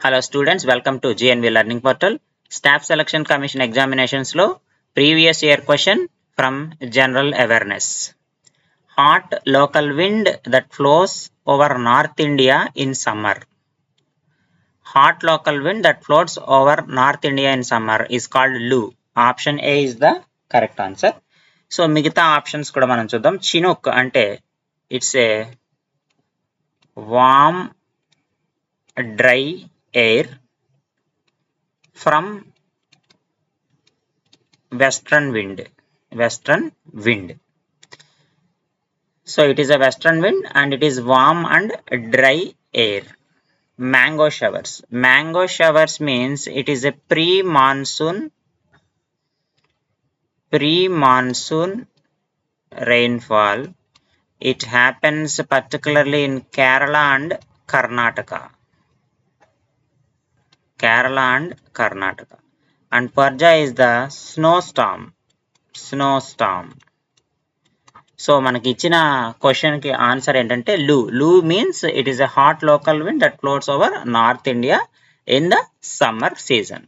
Hello students, welcome to GNV Learning Portal. Staff Selection Commission examinations lo previous year question from general awareness. Hot local wind that flows over North India in summer. Hot local wind that floats over North India in summer is called Lu. Option A is the correct answer. So మిగతా options కూడా మనం చూద్దాం. Chinook అంటే it's a warm dry air from western wind. So it is a western wind and it is warm and dry air. Mango showers means it is a pre-monsoon rainfall. It happens particularly in Kerala and Karnataka. And Parja is the snowstorm. So మనకి ఇచ్చిన question కి answer ఏంటంటే Lu means it is a hot local wind that floats over North India in the summer season.